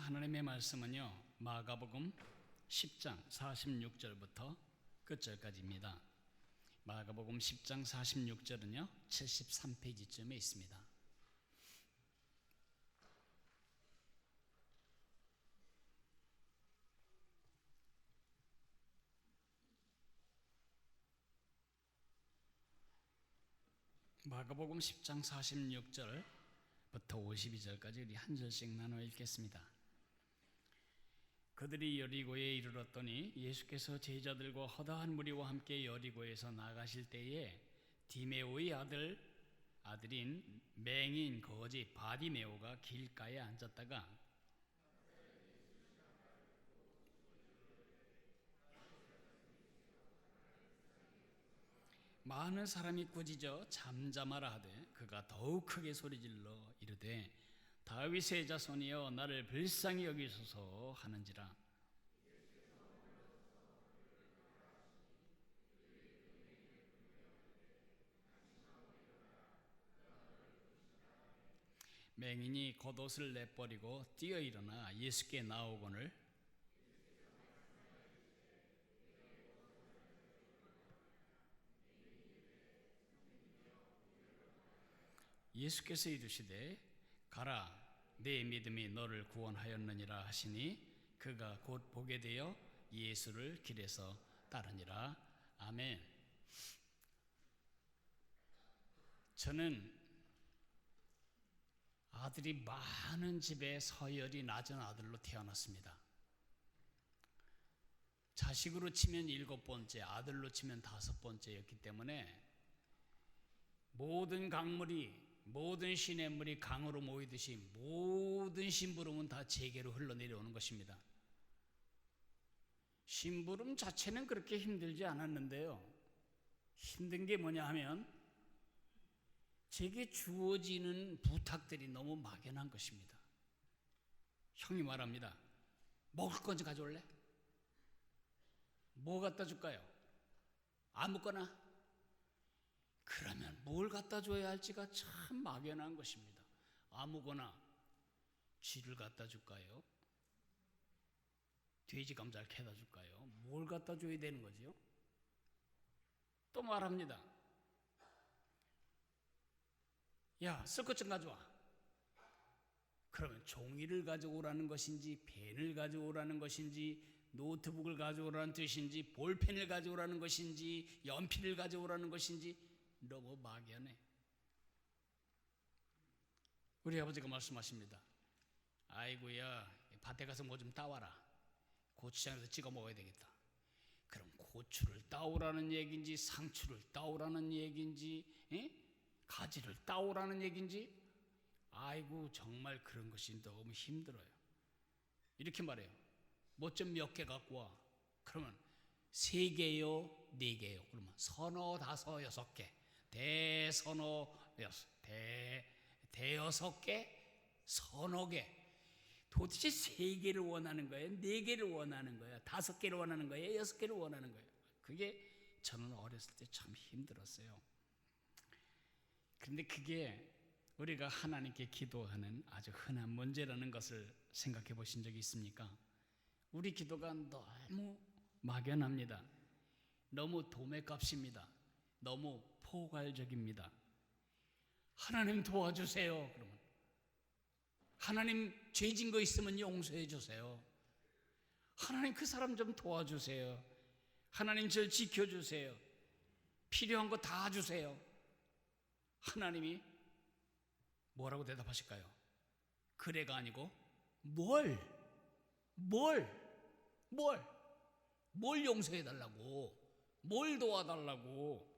하나님의 말씀은요, 마가복음 10장 46절부터 끝절까지입니다. 마가복음 10장 46절은요 73페이지쯤에 있습니다. 마가복음 10장 46절부터 52절까지 우리 한 절씩 나눠 읽겠습니다. 그들이 여리고에 이르렀더니 예수께서 제자들과 허다한 무리와 함께 여리고에서 나가실 때에 디메오의 아들인 맹인 거지 바디메오가 길가에 앉았다가 많은 사람이 꾸짖어 잠잠하라 하되 그가 더욱 크게 소리질러 이르되 다윗의 자손이여 나를 불쌍히 여기소서 하는지라. 맹인이 겉옷을 내버리고 뛰어 일어나 예수께 나오거늘 예수께서 이르시되 가라 내 믿음이 너를 구원하였느니라 하시니 그가 곧 보게 되어 예수를 길에서 따르니라. 아멘. 저는 아들이 많은 집에 서열이 낮은 아들로 태어났습니다. 자식으로 치면 7번째, 아들로 치면 5번째였기 때문에 모든 강물이, 모든 시냇물이 강으로 모이듯이 모든 심부름은 다 제게로 흘러내려오는 것입니다. 심부름 자체는 그렇게 힘들지 않았는데요, 힘든 게 뭐냐 하면 제게 주어지는 부탁들이 너무 막연한 것입니다. 형이 말합니다. 먹을 건지 가져올래? 뭐 갖다 줄까요? 아무거나. 그러면 뭘 갖다 줘야 할지가 참 막연한 것입니다. 아무거나. 쥐를 갖다 줄까요? 돼지 감자를 캐다 줄까요? 뭘 갖다 줘야 되는 거지요? 또 말합니다. 야, 쓸 것 좀 가져와. 그러면 종이를 가져오라는 것인지, 펜을 가져오라는 것인지, 노트북을 가져오라는 뜻인지, 볼펜을 가져오라는 것인지, 연필을 가져오라는 것인지 너무 막연해. 우리 아버지가 말씀하십니다. 아이고야, 밭에 가서 뭐 좀 따와라. 고추장에서 찍어 먹어야 되겠다. 그럼 고추를 따오라는 얘기인지, 상추를 따오라는 얘기인지, 가지를 따오라는 얘기인지, 아이고 정말 그런 것이 너무 힘들어요. 이렇게 말해요. 뭐 좀 몇 개 갖고 와. 그러면 3개요, 4개요. 그러면 서너, 5, 6개. 대서너, 대여섯 개, 서너 개. 도대체 3개를 원하는 거예요? 4개를 원하는 거예요? 5개를 원하는 거예요? 6개를 원하는 거예요? 그게 저는 어렸을 때 참 힘들었어요. 그런데 그게 우리가 하나님께 기도하는 아주 흔한 문제라는 것을 생각해 보신 적이 있습니까? 우리 기도가 너무 막연합니다. 너무 도매값입니다. 너무 포괄적입니다. 하나님 도와주세요. 그러면 하나님 죄진 거 있으면 용서해 주세요. 하나님 그 사람 좀 도와주세요. 하나님 저를 지켜주세요. 필요한 거 다 주세요. 하나님이 뭐라고 대답하실까요? 그래가 아니고 뭘 용서해 달라고, 뭘 도와달라고,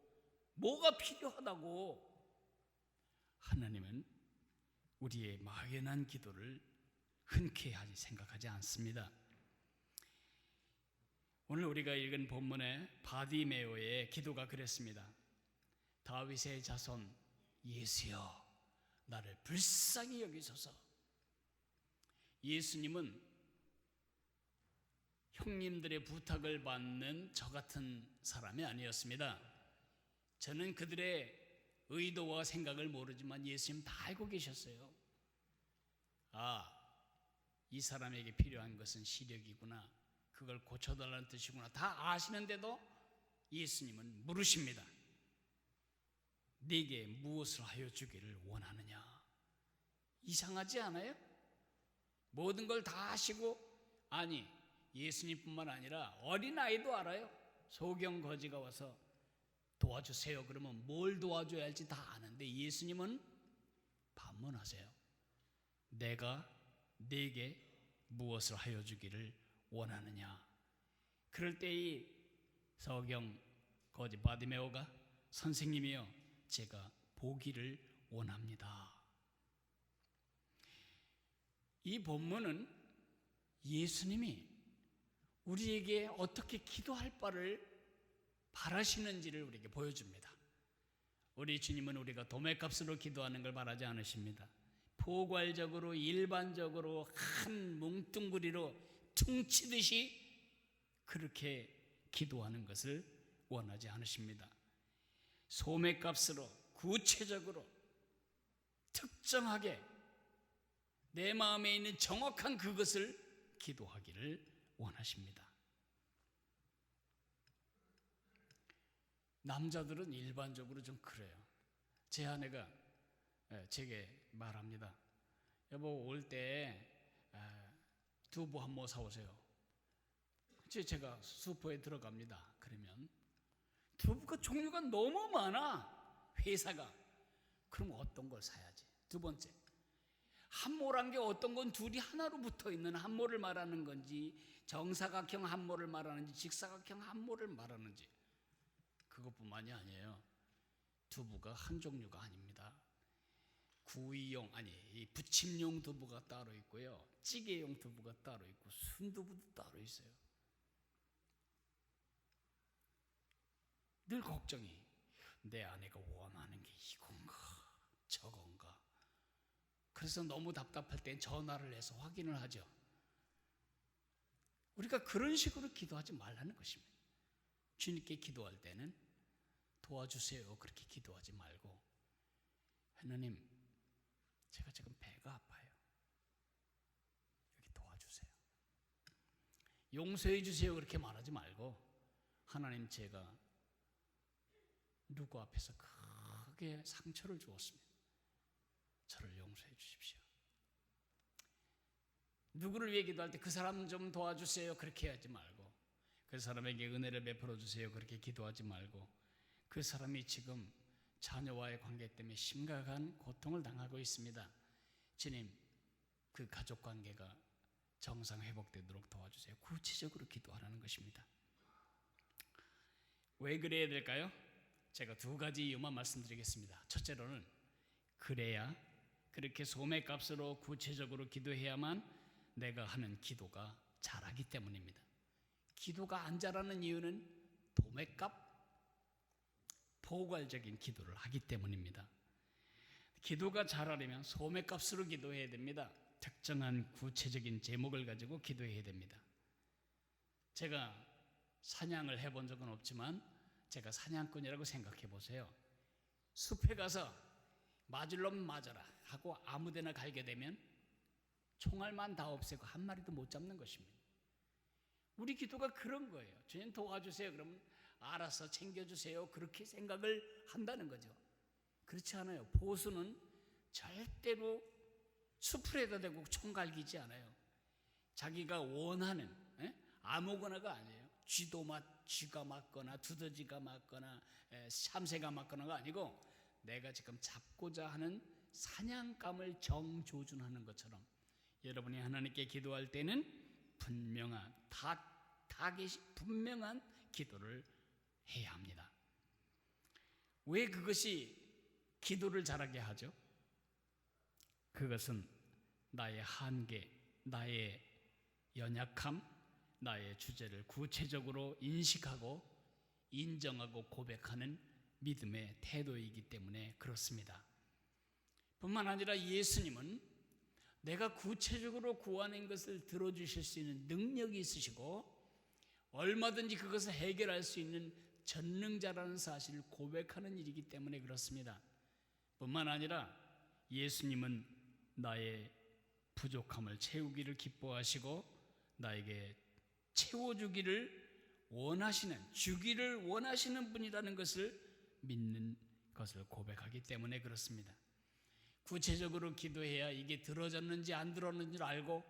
뭐가 필요하다고. 하나님은 우리의 막연한 기도를 흔쾌히 생각하지 않습니다. 오늘 우리가 읽은 본문의 바디메오의 기도가 그랬습니다. 다윗의 자손 예수여 나를 불쌍히 여기소서. 예수님은 형님들의 부탁을 받는 저 같은 사람이 아니었습니다. 저는 그들의 의도와 생각을 모르지만 예수님 다 알고 계셨어요. 이 사람에게 필요한 것은 시력이구나, 그걸 고쳐달라는 뜻이구나 다 아시는데도 예수님은 물으십니다. 네게 무엇을 하여 주기를 원하느냐? 이상하지 않아요? 모든 걸 다 아시고, 아니 예수님뿐만 아니라 어린아이도 알아요. 소경 거지가 와서 도와주세요 그러면 뭘 도와줘야 할지 다 아는데 예수님은 반문하세요. 내가 네게 무엇을 하여 주기를 원하느냐? 그럴 때 이 소경 거지 바디메오가 선생님이여, 제가 보기를 원합니다. 이 본문은 예수님이 우리에게 어떻게 기도할 바를 바라시는지를 우리에게 보여줍니다. 우리 주님은 우리가 도매값으로 기도하는 걸 바라지 않으십니다. 포괄적으로 일반적으로 한 뭉뚱그리로 퉁치듯이 그렇게 기도하는 것을 원하지 않으십니다. 소매값으로 구체적으로 특정하게 내 마음에 있는 정확한 그것을 기도하기를 원하십니다. 남자들은 일반적으로 좀 그래요. 제 아내가 제게 말합니다. 여보, 올 때 두부 한 모 사오세요. 제가 슈퍼에 들어갑니다. 그러면 두부가 종류가 너무 많아, 회사가. 그럼 어떤 걸 사야지? 두 번째, 한모란 게 어떤 건 둘이 하나로 붙어 있는 한모를 말하는 건지, 정사각형 한모를 말하는지, 직사각형 한모를 말하는지. 그것뿐만이 아니에요. 두부가 한 종류가 아닙니다. 구이용, 이 부침용 두부가 따로 있고요, 찌개용 두부가 따로 있고, 순두부도 따로 있어요. 늘 걱정이, 내 아내가 원하는 게 이건가 저건가. 그래서 너무 답답할 땐 전화를 해서 확인을 하죠. 우리가 그런 식으로 기도하지 말라는 것입니다. 주님께 기도할 때는 도와주세요 그렇게 기도하지 말고, 하나님 제가 지금 배가 아파요, 여기 도와주세요, 용서해 주세요 그렇게 말하지 말고, 하나님 제가 누구 앞에서 크게 상처를 주었습니다, 저를 용서해 주십시오. 누구를 위해 기도할 때 그 사람 좀 도와주세요 그렇게 하지 말고, 그 사람에게 은혜를 베풀어 주세요 그렇게 기도하지 말고, 그 사람이 지금 자녀와의 관계 때문에 심각한 고통을 당하고 있습니다, 주님 그 가족 관계가 정상 회복되도록 도와주세요. 구체적으로 기도하라는 것입니다. 왜 그래야 될까요? 제가 두 가지 이유만 말씀드리겠습니다. 첫째로는 그래야, 그렇게 소매값으로 구체적으로 기도해야만 내가 하는 기도가 자라기 때문입니다. 기도가 안 자라는 이유는 도매값, 포괄적인 기도를 하기 때문입니다. 기도가 자라려면 소매값으로 기도해야 됩니다. 특정한 구체적인 제목을 가지고 기도해야 됩니다. 제가 사냥을 해본 적은 없지만 제가 사냥꾼이라고 생각해 보세요. 숲에 가서 맞을 놈 맞아라 하고 아무데나 갈게 되면 총알만 다 없애고 한 마리도 못 잡는 것입니다. 우리 기도가 그런 거예요. 주님 도와주세요 그러면 알아서 챙겨주세요 그렇게 생각을 한다는 거죠. 그렇지 않아요. 보수는 절대로 수풀에다 대고 총 갈기지 않아요. 자기가 원하는 아무거나가 아니에요. 쥐가 맞거나 두더지가 맞거나 참새가 맞거나가 아니고, 내가 지금 잡고자 하는 사냥감을 정조준하는 것처럼 여러분이 하나님께 기도할 때는 분명한 분명한 기도를 해야 합니다. 왜 그것이 기도를 잘하게 하죠? 그것은 나의 한계, 나의 연약함, 나의 주제를 구체적으로 인식하고 인정하고 고백하는 믿음의 태도이기 때문에 그렇습니다. 뿐만 아니라 예수님은 내가 구체적으로 구하는 것을 들어주실 수 있는 능력이 있으시고 얼마든지 그것을 해결할 수 있는 전능자라는 사실을 고백하는 일이기 때문에 그렇습니다. 뿐만 아니라 예수님은 나의 부족함을 채우기를 기뻐하시고 나에게 채워주기를 원하시는, 주기를 원하시는 분이라는 것을 믿는 것을 고백하기 때문에 그렇습니다. 구체적으로 기도해야 이게 들어졌는지 안 들어졌는지 알고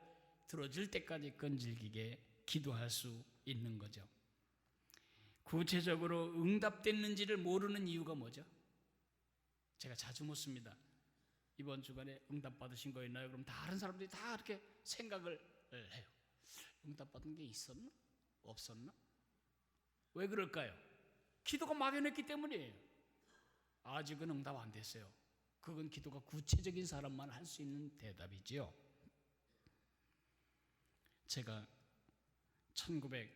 들어질 때까지 끈질기게 기도할 수 있는 거죠. 구체적으로 응답됐는지를 모르는 이유가 뭐죠? 제가 자주 묻습니다. 이번 주간에 응답 받으신 거 있나요? 그럼 다른 사람들이 다 이렇게 생각을 해요. 응답 받은 게 있었나? 없었나? 왜 그럴까요? 기도가 막연했기 때문이에요. 아직은 응답 안 됐어요. 그건 기도가 구체적인 사람만 할 수 있는 대답이지요. 제가 1988년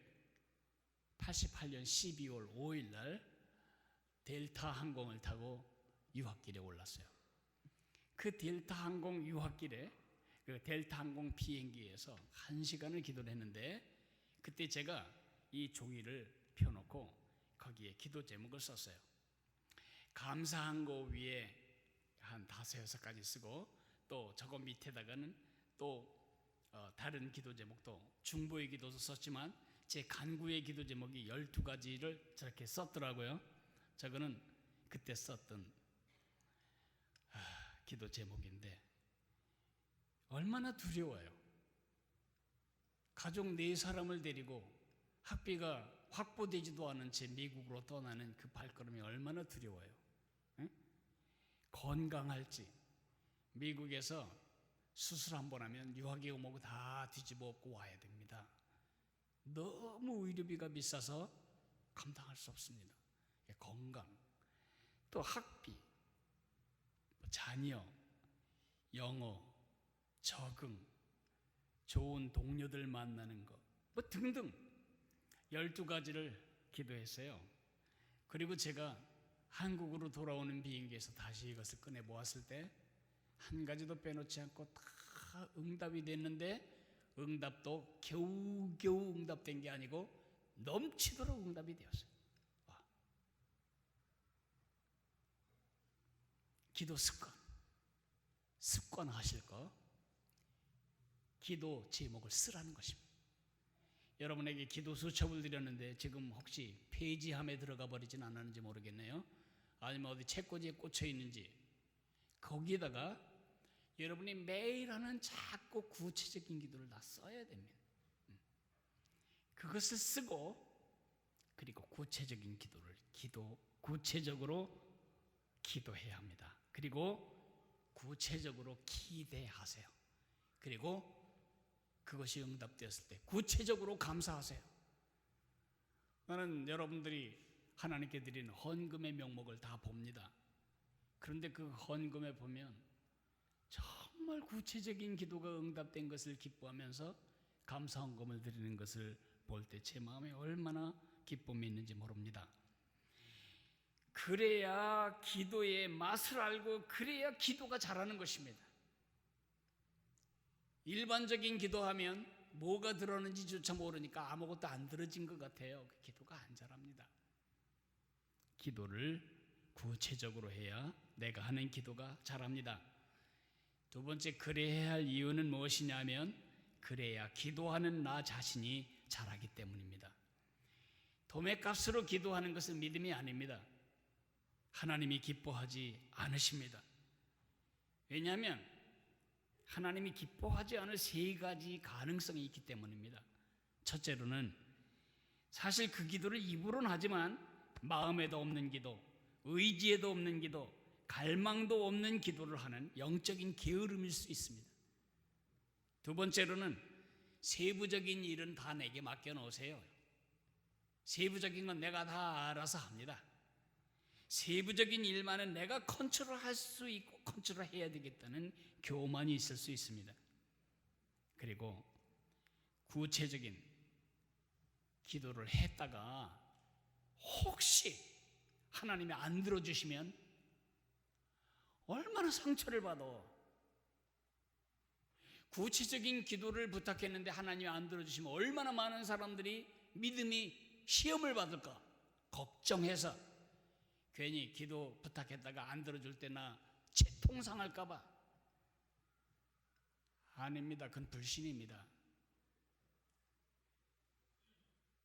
12월 5일 날 델타 항공을 타고 유학길에 올랐어요. 그 델타 항공 유학길에 그 델타 항공 비행기에서 1시간을 기도를 했는데, 그때 제가 이 종이를 펴놓고 거기에 기도 제목을 썼어요. 감사한 거 위에 한 5-6가지 쓰고, 또 저거 밑에다가는 또 다른 기도 제목도, 중보의 기도도 썼지만 제 간구의 기도 제목이 12가지를 저렇게 썼더라고요. 저거는 그때 썼던 기도 제목인데 얼마나 두려워요. 가족 4사람을 데리고 학비가 확보되지도 않은 채 미국으로 떠나는 그 발걸음이 얼마나 두려워요. 응? 건강할지, 미국에서 수술 한번 하면 유학이 오고 다 뒤집어 엎고 와야 됩니다. 너무 의료비가 비싸서 감당할 수 없습니다. 건강, 또 학비, 자녀, 영어, 적응, 좋은 동료들 만나는 것, 뭐 등등 12가지를 기도했어요. 그리고 제가 한국으로 돌아오는 비행기에서 다시 이것을 꺼내 모았을 때 한 가지도 빼놓지 않고 다 응답이 됐는데, 응답도 겨우겨우 응답된 게 아니고 넘치도록 응답이 되었어요. 와. 기도 습관하실 거, 기도 제목을 쓰라는 것입니다. 여러분에게 기도 수첩을 드렸는데 지금 혹시 페이지함에 들어가 버리진 않았는지 모르겠네요. 아니면 어디 책꽂이에 꽂혀 있는지, 거기에다가 여러분이 매일 하는 작고 구체적인 기도를 다 써야 됩니다. 그것을 쓰고, 그리고 구체적인 기도를 구체적으로 기도해야 합니다. 그리고 구체적으로 기대하세요. 그리고 그것이 응답되었을 때 구체적으로 감사하세요. 나는 여러분들이 하나님께 드리는 헌금의 명목을 다 봅니다. 그런데 그 헌금에 보면 정말 구체적인 기도가 응답된 것을 기뻐하면서 감사 헌금을 드리는 것을 볼 때 제 마음에 얼마나 기쁨이 있는지 모릅니다. 그래야 기도의 맛을 알고, 그래야 기도가 자라는 것입니다. 일반적인 기도하면 뭐가 들었는지조차 모르니까 아무것도 안 들어진 것 같아요. 그 기도가 안 자랍니다. 기도를 구체적으로 해야 내가 하는 기도가 자랍니다. 두 번째, 그래야 할 이유는 무엇이냐면, 그래야 기도하는 나 자신이 자라기 때문입니다. 도매값으로 기도하는 것은 믿음이 아닙니다. 하나님이 기뻐하지 않으십니다. 왜냐하면 하나님이 기뻐하지 않을 3가지 가능성이 있기 때문입니다. 첫째로는 사실 그 기도를 입으로는 하지만 마음에도 없는 기도, 의지에도 없는 기도, 갈망도 없는 기도를 하는 영적인 게으름일 수 있습니다. 두 번째로는 세부적인 일은 다 내게 맡겨놓으세요. 세부적인 건 내가 다 알아서 합니다. 세부적인 일만은 내가 컨트롤할 수 있고 컨트롤해야 되겠다는 교만이 있을 수 있습니다. 그리고 구체적인 기도를 했다가 혹시 하나님이 안 들어주시면 얼마나 상처를 받아. 구체적인 기도를 부탁했는데 하나님이 안 들어주시면 얼마나 많은 사람들이 믿음이 시험을 받을까 걱정해서 괜히 기도 부탁했다가 안 들어줄 때나 채통상할까 봐 아닙니다. 그건 불신입니다.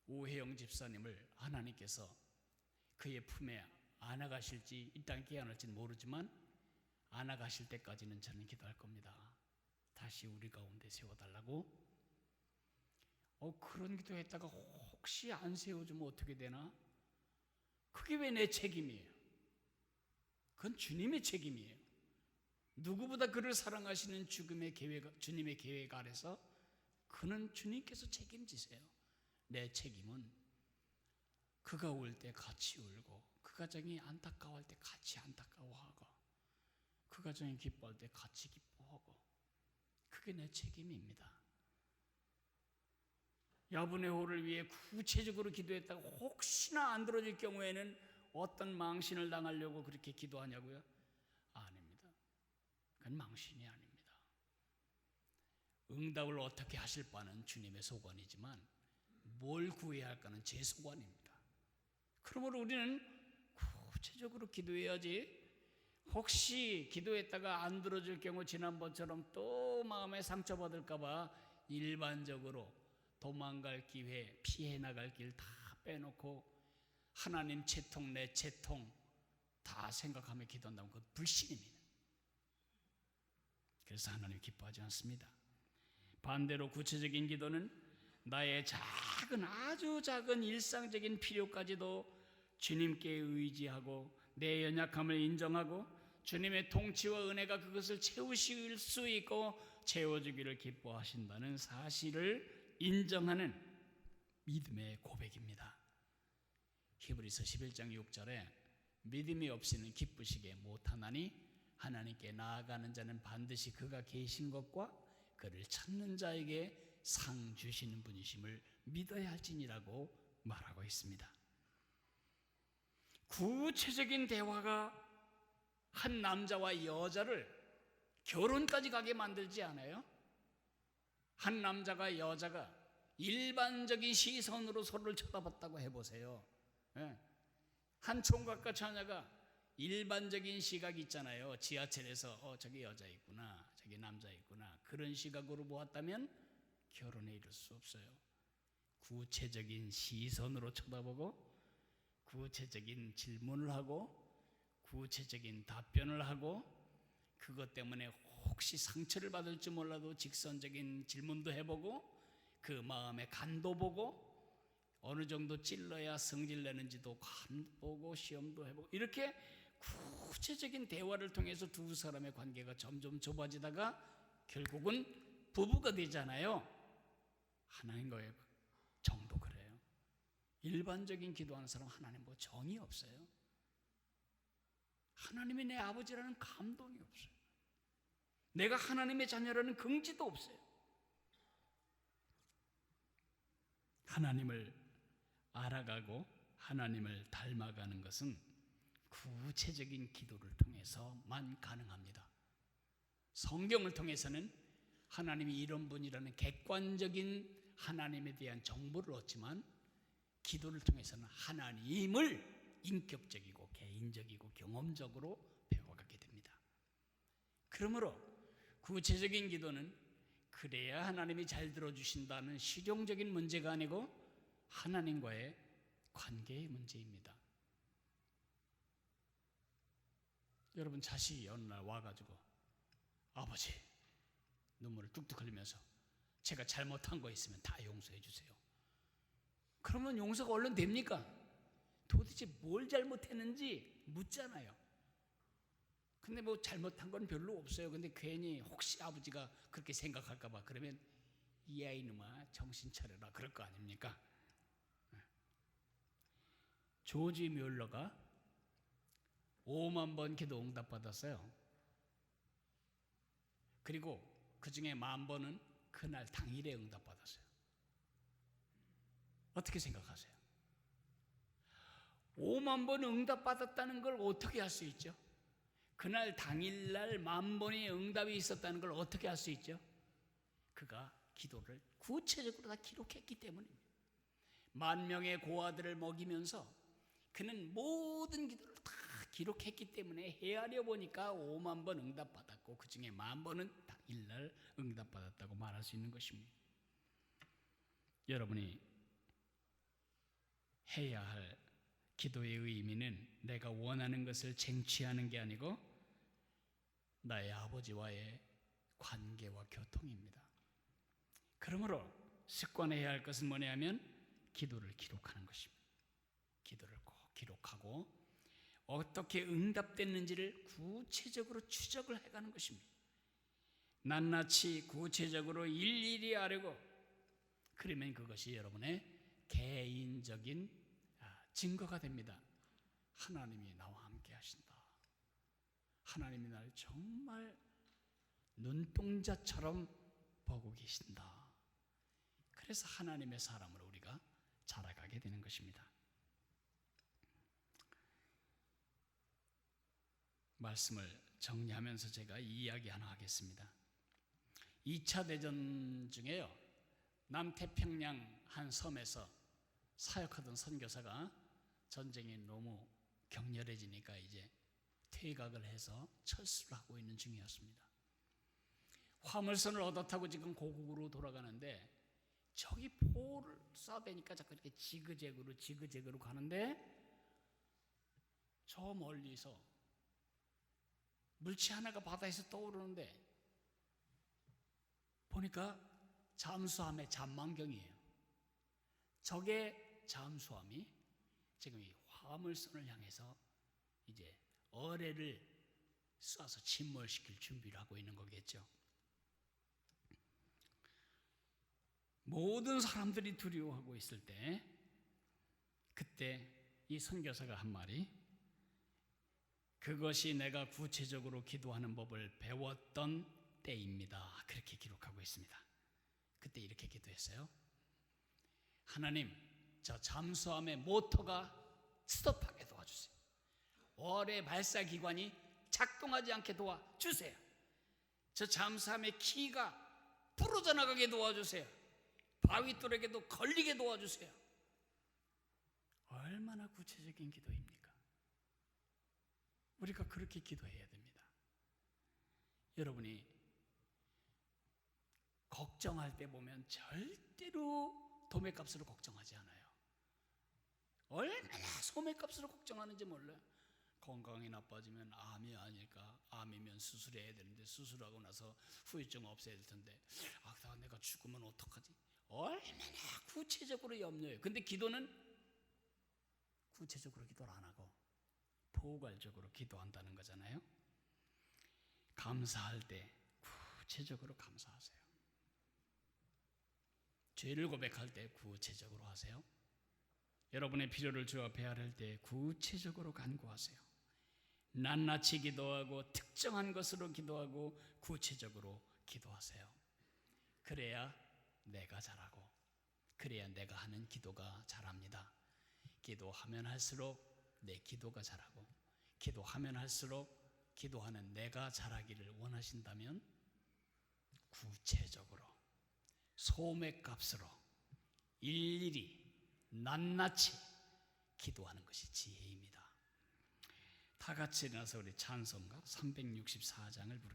오혜영 집사님을 하나님께서 그의 품에 안아가실지 이 땅에 깨어날지는 모르지만 안아가실 때까지는 저는 기도할 겁니다. 다시 우리 가운데 세워달라고. 그런 기도했다가 혹시 안 세워주면 어떻게 되나? 그게 왜 내 책임이에요? 그건 주님의 책임이에요. 누구보다 그를 사랑하시는 주님의 계획 아래서 그는 주님께서 책임지세요. 내 책임은 그가 울 때 같이 울고, 그 가정이 안타까워할 때 같이 안타까워하고, 그 가정이 기뻐할 때 같이 기뻐하고, 그게 내 책임입니다. 야분의 호를 위해 구체적으로 기도했다가 혹시나 안 들어질 경우에는 어떤 망신을 당하려고 그렇게 기도하냐고요? 아닙니다. 그건 망신이 아닙니다. 응답을 어떻게 하실 바는 주님의 소관이지만 뭘 구해야 할까는 제 소관입니다. 그러므로 우리는 구체적으로 기도해야지, 혹시 기도했다가 안 들어질 경우 지난번처럼 또 마음에 상처받을까 봐 일반적으로 도망갈 기회, 피해 나갈 길 다 빼놓고 하나님 채통 내 채통 다 생각하며 기도한다면 그건 불신입니다. 그래서 하나님 기뻐하지 않습니다. 반대로 구체적인 기도는 나의 작은, 아주 작은 일상적인 필요까지도 주님께 의지하고 내 연약함을 인정하고 주님의 통치와 은혜가 그것을 채우실 수 있고 채워주기를 기뻐하신다는 사실을 인정하는 믿음의 고백입니다. 히브리서 11장 6절에 믿음이 없이는 기쁘시게 못하나니 하나님께 나아가는 자는 반드시 그가 계신 것과 그를 찾는 자에게 상 주시는 분이심을 믿어야 할지니라고 말하고 있습니다. 구체적인 대화가 한 남자와 여자를 결혼까지 가게 만들지 않아요? 한 남자가 여자가 일반적인 시선으로 서로를 쳐다봤다고 해보세요. 한 총각과 처녀가 일반적인 시각이 있잖아요. 지하철에서 저기 여자 있구나, 저기 남자 있구나, 그런 시각으로 보았다면 결혼에 이를 수 없어요. 구체적인 시선으로 쳐다보고 구체적인 질문을 하고 구체적인 답변을 하고, 그것 때문에 혹시 상처를 받을지 몰라도 직선적인 질문도 해보고 그 마음의 간도 보고 어느 정도 찔러야 성질 내는지도 간 보고 시험도 해보고, 이렇게 구체적인 대화를 통해서 두 사람의 관계가 점점 좁아지다가 결국은 부부가 되잖아요. 하나님과의 정도 그래요. 일반적인 기도하는 사람 하나님 뭐 정이 없어요. 하나님이 내 아버지라는 감동이 없어요. 내가 하나님의 자녀라는 긍지도 없어요. 하나님을 알아가고 하나님을 닮아가는 것은 구체적인 기도를 통해서만 가능합니다. 성경을 통해서는 하나님이 이런 분이라는 객관적인 하나님에 대한 정보를 얻지만, 기도를 통해서는 하나님을 인격적이고 개인적이고 경험적으로 배워가게 됩니다. 그러므로 구체적인 기도는 그래야 하나님이 잘 들어주신다는 실용적인 문제가 아니고 하나님과의 관계의 문제입니다. 여러분 자식이 어느 날 와가지고 아버지, 눈물을 뚝뚝 흘리면서 제가 잘못한 거 있으면 다 용서해 주세요. 그러면 용서가 얼른 됩니까? 도대체 뭘 잘못했는지 묻잖아요. 근데 뭐 잘못한 건 별로 없어요. 근데 괜히 혹시 아버지가 그렇게 생각할까 봐 그러면 이 아이놈아 정신 차려라 그럴 거 아닙니까? 조지 뮬러가 5만 번 기도 응답받았어요. 그리고 그 중에 10,000번은 그날 당일에 응답받았어요. 어떻게 생각하세요? 5만 번 응답받았다는 걸 어떻게 할 수 있죠? 그날 당일날 10,000번의 응답이 있었다는 걸 어떻게 할 수 있죠? 그가 기도를 구체적으로 다 기록했기 때문입니다. 10,000명의 고아들을 먹이면서 그는 모든 기도를 다 기록했기 때문에 헤아려 보니까 5만 번 응답받았고 그 중에 10,000번은 당일날 응답받았다고 수 있는 것입니다. 여러분이 해야 할 기도의 의미는 내가 원하는 것을 쟁취하는 게 아니고 나의 아버지와의 관계와 교통입니다. 그러므로 습관해야 할 것은 뭐냐면 기도를 기록하는 것입니다. 기도를 꼭 기록하고 어떻게 응답됐는지를 구체적으로 추적을 해가는 것입니다. 낱낱이 구체적으로 일일이 알고, 그러면 그것이 여러분의 개인적인 증거가 됩니다. 하나님이 나와 함께 하신다. 하나님이 나를 정말 눈동자처럼 보고 계신다. 그래서 하나님의 사람으로 우리가 자라가게 되는 것입니다. 말씀을 정리하면서 제가 이 이야기 하나 하겠습니다. 2차 대전 중에요, 남태평양 한 섬에서 사역하던 선교사가 전쟁이 너무 격렬해지니까 이제 퇴각을 해서 철수를 하고 있는 중이었습니다. 화물선을 얻어 타고 지금 고국으로 돌아가는데 저기 포를 쏴대니까 자꾸 이렇게 지그재그로 가는데 저 멀리서 물체 하나가 바다에서 떠오르는데 보니까 잠수함의 잠망경이에요. 저게 잠수함이 지금 이 화물선을 향해서 이제 어뢰를 쏴서 침몰시킬 준비를 하고 있는 거겠죠. 모든 사람들이 두려워하고 있을 때 그때 이 선교사가 한 말이, 그것이 내가 구체적으로 기도하는 법을 배웠던 때입니다. 그렇게 기록하고 있습니다. 그때 이렇게 기도했어요. 하나님, 저 잠수함의 모터가 스톱하게 도와주세요. 어뢰 발사 기관이 작동하지 않게 도와주세요. 저 잠수함의 키가 부러져 나가게 도와주세요. 바위돌에게도 걸리게 도와주세요. 얼마나 구체적인 기도입니까? 우리가 그렇게 기도해야 됩니다. 여러분이 걱정할 때 보면 절대로 도매값으로 걱정하지 않아요. 얼마나 소매값으로 걱정하는지 몰라요. 건강이 나빠지면 암이 아닐까, 암이면 수술해야 되는데 수술하고 나서 후유증 없애야 될 텐데, 내가 죽으면 어떡하지? 얼마나 구체적으로 염려해요. 근데 기도는 구체적으로 기도를 안 하고 포괄적으로 기도한다는 거잖아요. 감사할 때 구체적으로 감사하세요. 죄를 고백할 때 구체적으로 하세요. 여러분의 필요를 주 앞에 아뢰할 때 구체적으로 간구하세요. 낱낱이 기도하고 특정한 것으로 기도하고 구체적으로 기도하세요. 그래야 내가 잘하고, 그래야 내가 하는 기도가 잘합니다. 기도하면 할수록 내 기도가 잘하고, 기도하면 할수록 기도하는 내가 잘하기를 원하신다면 구체적으로 소매값으로 일일이 낱낱이 기도하는 것이 지혜입니다. 다 같이 일어나서 우리 찬송가 364장을 부르겠습니다.